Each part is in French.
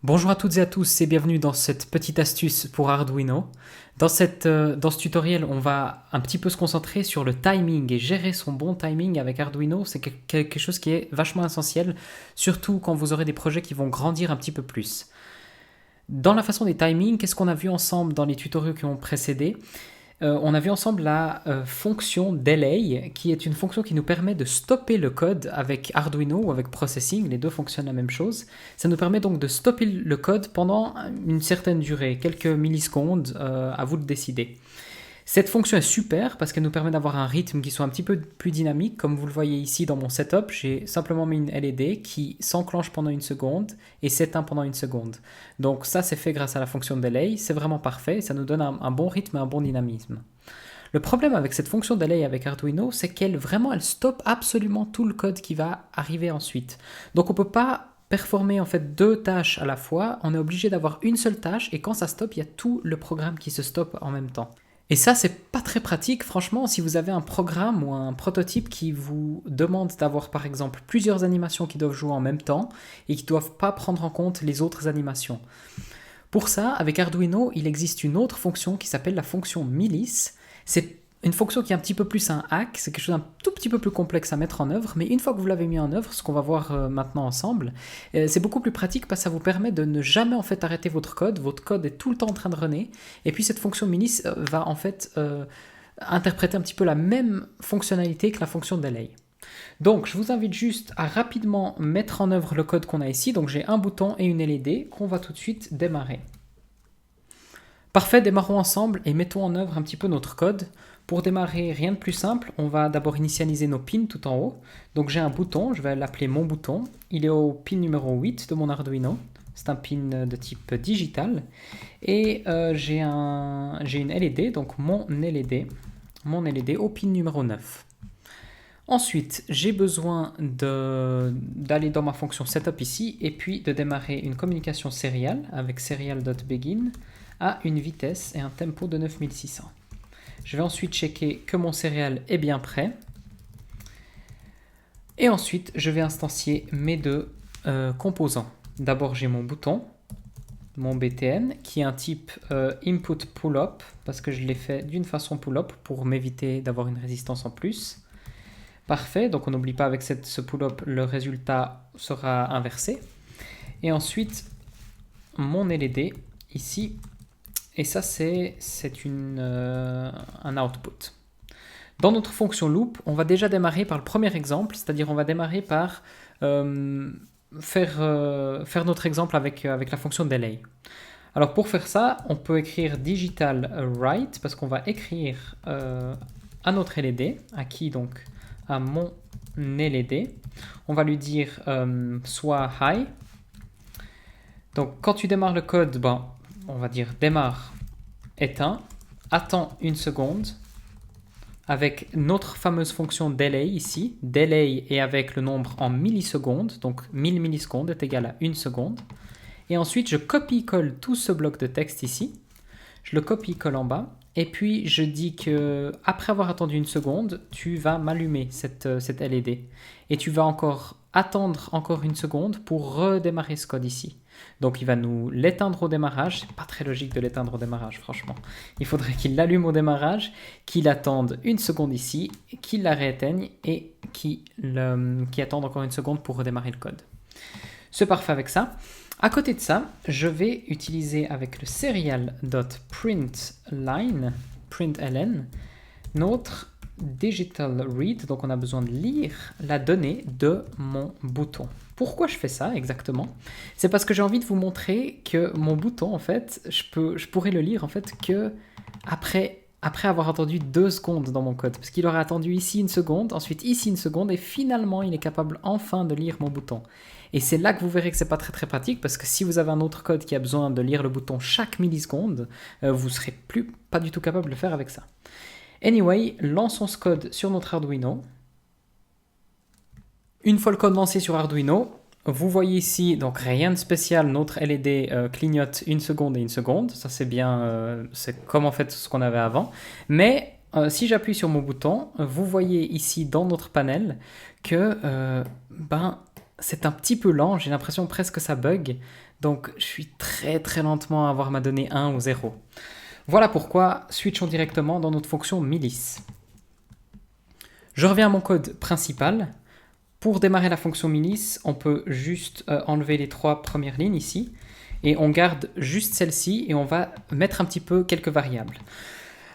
Bonjour à toutes et à tous et bienvenue dans cette petite astuce pour Arduino. Dans ce tutoriel, on va un petit peu se concentrer sur le timing et gérer son bon timing avec Arduino. C'est quelque chose qui est vachement essentiel, surtout quand vous aurez des projets qui vont grandir un petit peu plus. Dans la façon des timings, qu'est-ce qu'on a vu ensemble dans les tutoriels qui ont précédé? On a vu ensemble la fonction delay, qui est une fonction qui nous permet de stopper le code avec Arduino ou avec Processing, les deux fonctionnent la même chose. Ça nous permet donc de stopper le code pendant une certaine durée, quelques millisecondes, à vous de décider. Cette fonction est super parce qu'elle nous permet d'avoir un rythme qui soit un petit peu plus dynamique. Comme vous le voyez ici dans mon setup, j'ai simplement mis une LED qui s'enclenche pendant une seconde et s'éteint pendant une seconde. Donc ça, c'est fait grâce à la fonction delay. C'est vraiment parfait. Ça nous donne un bon rythme et un bon dynamisme. Le problème avec cette fonction delay avec Arduino, c'est qu'elle stoppe absolument tout le code qui va arriver ensuite. Donc on ne peut pas performer en fait deux tâches à la fois. On est obligé d'avoir une seule tâche et quand ça stoppe, il y a tout le programme qui se stoppe en même temps. Et ça, c'est pas très pratique, franchement, si vous avez un programme ou un prototype qui vous demande d'avoir par exemple plusieurs animations qui doivent jouer en même temps et qui ne doivent pas prendre en compte les autres animations. Pour ça, avec Arduino, il existe une autre fonction qui s'appelle la fonction Milice. C'est une fonction qui est un petit peu plus un hack, c'est quelque chose d'un tout petit peu plus complexe à mettre en œuvre, mais une fois que vous l'avez mis en œuvre, ce qu'on va voir maintenant ensemble, c'est beaucoup plus pratique parce que ça vous permet de ne jamais en fait arrêter votre code est tout le temps en train de runner, et puis cette fonction Milice va en fait interpréter un petit peu la même fonctionnalité que la fonction delay. Donc je vous invite juste à rapidement mettre en œuvre le code qu'on a ici, donc j'ai un bouton et une LED qu'on va tout de suite démarrer. Parfait, démarrons ensemble et mettons en œuvre un petit peu notre code. Pour démarrer, rien de plus simple, on va d'abord initialiser nos pins tout en haut. Donc j'ai un bouton, je vais l'appeler mon bouton. Il est au pin numéro 8 de mon Arduino. C'est un pin de type digital. Et j'ai une LED, donc mon LED au pin numéro 9. Ensuite, j'ai besoin d'aller dans ma fonction setup ici et puis de démarrer une communication serial avec serial.begin à une vitesse et un tempo de 9600. Je vais ensuite checker que mon serial est bien prêt. Et ensuite, je vais instancier mes deux composants. D'abord, j'ai mon bouton, mon BTN, qui est un type input pull-up, parce que je l'ai fait d'une façon pull-up pour m'éviter d'avoir une résistance en plus. Parfait, donc on n'oublie pas avec ce pull-up, le résultat sera inversé. Et ensuite, mon LED ici, et ça c'est un output. Dans notre fonction loop, on va déjà démarrer par le premier exemple, c'est-à-dire on va démarrer par faire notre exemple avec la fonction delay. Alors pour faire ça, on peut écrire digital write, parce qu'on va écrire à notre LED, à qui donc à mon LED, on va lui dire soit high. Donc quand tu démarres le code, on va dire démarre éteint, attends une seconde avec notre fameuse fonction delay ici. Delay est avec le nombre en millisecondes, donc 1000 millisecondes est égal à une seconde. Et ensuite je copie-colle tout ce bloc de texte ici, je le copie-colle en bas. Et puis je dis que après avoir attendu une seconde, tu vas m'allumer cette LED. Et tu vas attendre encore une seconde pour redémarrer ce code ici. Donc il va nous l'éteindre au démarrage. C'est pas très logique de l'éteindre au démarrage, franchement. Il faudrait qu'il l'allume au démarrage, qu'il attende une seconde ici, qu'il la rééteigne et qu'il attende encore une seconde pour redémarrer le code. C'est parfait avec ça. À côté de ça, je vais utiliser avec le serial.println, notre digital read, donc on a besoin de lire la donnée de mon bouton. Pourquoi je fais ça exactement? C'est parce que j'ai envie de vous montrer que mon bouton, en fait, je pourrais le lire en fait que après avoir attendu 2 secondes dans mon code, parce qu'il aurait attendu ici une seconde, ensuite ici une seconde, et finalement il est capable enfin de lire mon bouton. Et c'est là que vous verrez que c'est pas très très pratique, parce que si vous avez un autre code qui a besoin de lire le bouton chaque milliseconde, vous serez pas du tout capable de le faire avec ça. Anyway, lançons ce code sur notre Arduino. Une fois le code lancé sur Arduino, vous voyez ici, donc rien de spécial, notre LED clignote une seconde et une seconde. Ça c'est bien, c'est comme en fait ce qu'on avait avant. Mais si j'appuie sur mon bouton, vous voyez ici dans notre panel que c'est un petit peu lent, j'ai l'impression presque que ça bug, donc je suis très lentement à avoir ma donnée 1 ou 0. Voilà pourquoi switchons directement dans notre fonction milice. Je reviens à mon code principal. Pour démarrer la fonction milice, on peut juste enlever les 3 premières lignes ici, et on garde juste celle-ci, et on va mettre un petit peu quelques variables.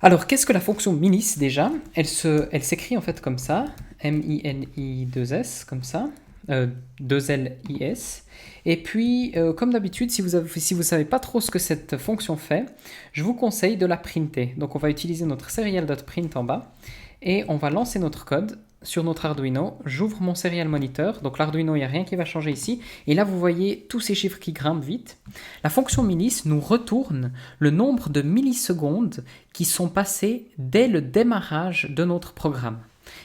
Alors, qu'est-ce que la fonction milice déjà? Elle s'écrit en fait comme ça, M-I-N-I-2-S, comme ça, 2-L-I-S. Et puis, comme d'habitude, si vous ne savez pas trop ce que cette fonction fait, je vous conseille de la printer. Donc, on va utiliser notre serial.print en bas, et on va lancer notre code sur notre Arduino. J'ouvre mon serial monitor, donc l'Arduino, il n'y a rien qui va changer ici. Et là, vous voyez tous ces chiffres qui grimpent vite. La fonction milice nous retourne le nombre de millisecondes qui sont passées dès le démarrage de notre programme.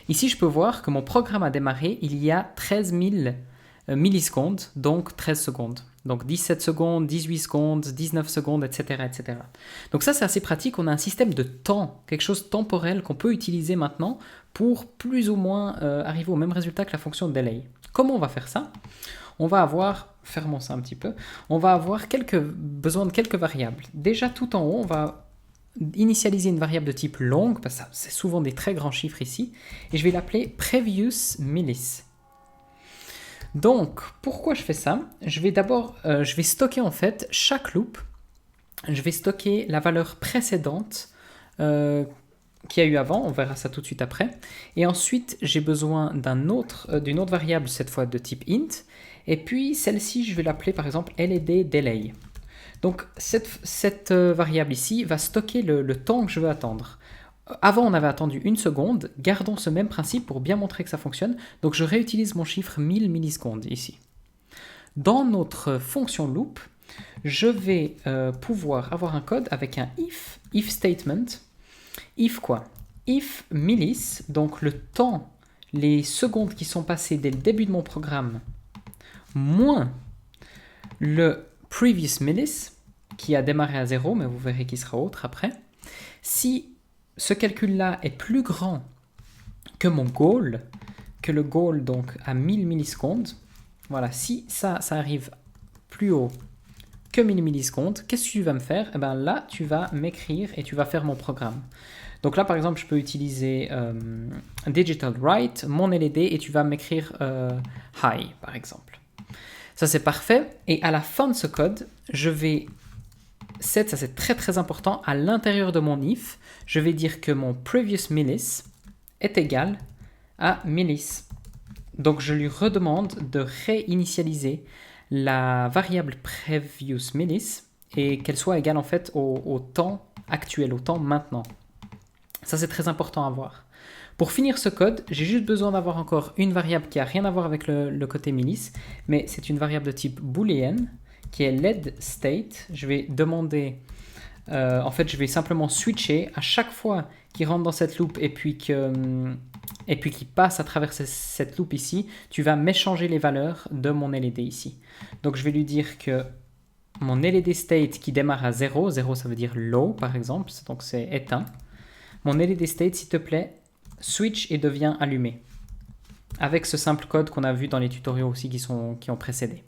Ici, je peux voir que mon programme a démarré il y a 13 000 millisecondes, donc 13 secondes. Donc 17 secondes, 18 secondes, 19 secondes, etc. etc. Donc ça, c'est assez pratique. On a un système de temps, quelque chose de temporel qu'on peut utiliser maintenant pour plus ou moins arriver au même résultat que la fonction delay. Comment on va faire ça? On va avoir, fermons ça un petit peu, on va avoir besoin de quelques variables. Déjà tout en haut, on va initialiser une variable de type long, parce que c'est souvent des très grands chiffres ici, et je vais l'appeler previous milice. Donc, pourquoi je fais ça? Je vais stocker en fait chaque loop. Je vais stocker la valeur précédente qu'il y a eu avant. On verra ça tout de suite après. Et ensuite, j'ai besoin d'une autre variable, cette fois de type int. Et puis, celle-ci, je vais l'appeler par exemple LED delay. Donc, cette variable ici va stocker le temps que je veux attendre. Avant, on avait attendu 1 seconde. Gardons ce même principe pour bien montrer que ça fonctionne. Donc, je réutilise mon chiffre 1000 millisecondes ici. Dans notre fonction loop, je vais pouvoir avoir un code avec un if statement. If quoi? If milice, donc le temps, les secondes qui sont passées dès le début de mon programme, moins le previous milice, qui a démarré à 0, mais vous verrez qu'il sera autre après. Si ce calcul-là est plus grand que mon goal, que le goal donc à 1000 millisecondes, voilà, si ça arrive plus haut que 1000 millisecondes, qu'est-ce que tu vas me faire? Eh bien là, tu vas m'écrire et tu vas faire mon programme. Donc là, par exemple, je peux utiliser digital write, mon LED, et tu vas m'écrire high, par exemple. Ça, c'est parfait. Et à la fin de ce code, je vais ça c'est très important, à l'intérieur de mon if, je vais dire que mon previous milice est égal à milice. Donc je lui redemande de réinitialiser la variable previous milice et qu'elle soit égale en fait au temps actuel, au temps maintenant. Ça c'est très important à voir. Pour finir ce code, j'ai juste besoin d'avoir encore une variable qui n'a rien à voir avec le côté milice, mais c'est une variable de type boolean qui est LED state. Je vais demander, en fait, je vais simplement switcher à chaque fois qu'il rentre dans cette loop et puis qu'il passe à travers cette loop ici, tu vas m'échanger les valeurs de mon LED ici. Donc je vais lui dire que mon LED state qui démarre à 0, 0 ça veut dire low par exemple, donc c'est éteint. Mon LED state, s'il te plaît, switch et devient allumé. Avec ce simple code qu'on a vu dans les tutoriaux aussi qui ont précédé.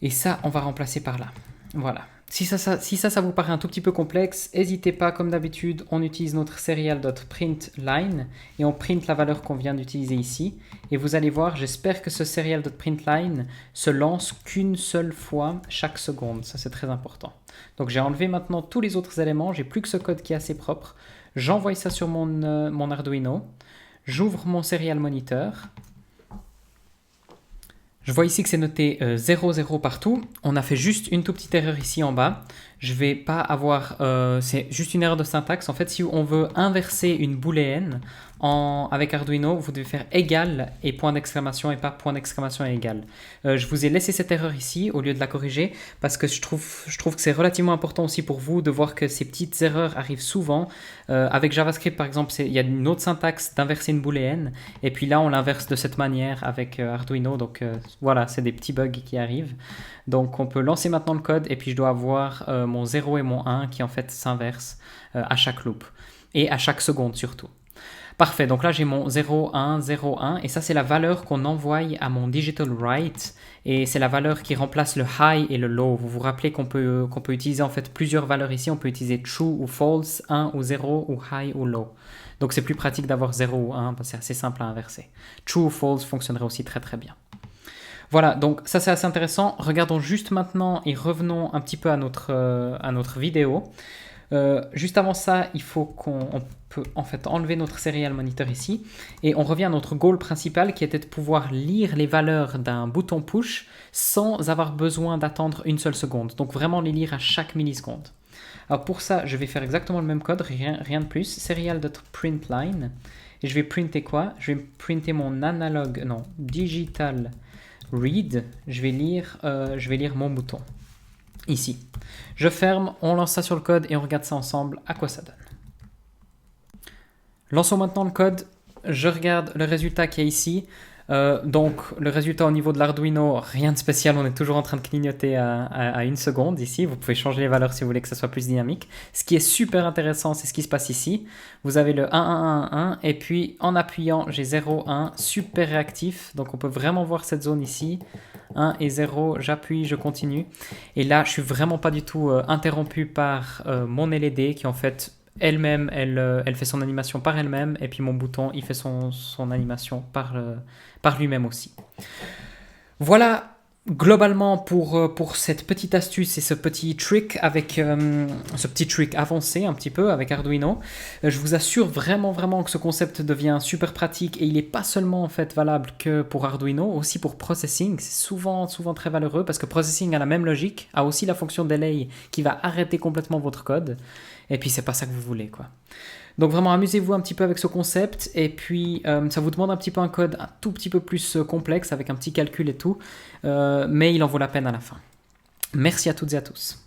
Et ça, on va remplacer par là. Voilà. Si ça vous paraît un tout petit peu complexe, n'hésitez pas, comme d'habitude, on utilise notre serial.println et on print la valeur qu'on vient d'utiliser ici. Et vous allez voir, j'espère que ce serial.println se lance qu'une seule fois chaque seconde. Ça, c'est très important. Donc, j'ai enlevé maintenant tous les autres éléments. J'ai plus que ce code qui est assez propre. J'envoie ça sur mon Arduino. J'ouvre mon serial monitor. Je vois ici que c'est noté 0,0 partout. On a fait juste une toute petite erreur ici en bas. Je vais pas avoir... c'est juste une erreur de syntaxe. En fait, si on veut inverser une booléenne avec Arduino, vous devez faire égal et point d'exclamation et pas point d'exclamation et égal. Je vous ai laissé cette erreur ici au lieu de la corriger parce que je trouve que c'est relativement important aussi pour vous de voir que ces petites erreurs arrivent souvent. Avec JavaScript, par exemple, il y a une autre syntaxe d'inverser une booléenne et puis là, on l'inverse de cette manière avec Arduino. Donc voilà, c'est des petits bugs qui arrivent. Donc on peut lancer maintenant le code et puis je dois avoir mon 0 et mon 1 qui en fait s'inversent à chaque loop et à chaque seconde surtout. Parfait, donc là j'ai mon 0, 1, 0, 1, et ça c'est la valeur qu'on envoie à mon digital write, et c'est la valeur qui remplace le high et le low. Vous vous rappelez qu'on peut utiliser en fait plusieurs valeurs ici, on peut utiliser true ou false, 1 ou 0, ou high ou low. Donc c'est plus pratique d'avoir 0 ou 1, parce que c'est assez simple à inverser. True ou false fonctionnerait aussi très très bien. Voilà, donc ça c'est assez intéressant. Regardons juste maintenant et revenons un petit peu à notre vidéo. Juste avant ça, il faut qu'on peut en fait enlever notre serial monitor ici et on revient à notre goal principal qui était de pouvoir lire les valeurs d'un bouton push sans avoir besoin d'attendre une seule seconde. Donc vraiment les lire à chaque milliseconde. Alors pour ça, je vais faire exactement le même code, rien de plus. Serial.println et je vais printer quoi? Je vais printer mon digital read. Je vais lire mon bouton. Ici. Je ferme, on lance ça sur le code et on regarde ça ensemble à quoi ça donne. Lançons maintenant le code. Je regarde le résultat qu'il y a ici. Donc le résultat au niveau de l'Arduino, rien de spécial, on est toujours en train de clignoter à une seconde ici. Vous pouvez changer les valeurs si vous voulez que ça soit plus dynamique. Ce qui est super intéressant, c'est ce qui se passe ici. Vous avez le 1, 1, 1, 1 et puis en appuyant, j'ai 0, 1, super réactif. Donc on peut vraiment voir cette zone ici. 1 et 0, j'appuie, je continue. Et là, je suis vraiment pas du tout interrompu par mon LED qui en fait elle-même, elle fait son animation par elle-même et puis mon bouton, il fait son animation par lui-même aussi. Voilà globalement pour cette petite astuce et ce petit trick avancé un petit peu avec Arduino. Je vous assure vraiment que ce concept devient super pratique et il n'est pas seulement en fait valable que pour Arduino, aussi pour Processing. C'est souvent très valeureux parce que Processing a la même logique, a aussi la fonction delay qui va arrêter complètement votre code. Et puis c'est pas ça que vous voulez quoi. Donc vraiment amusez-vous un petit peu avec ce concept et puis ça vous demande un petit peu un code un tout petit peu plus complexe avec un petit calcul et tout, mais il en vaut la peine à la fin. Merci à toutes et à tous.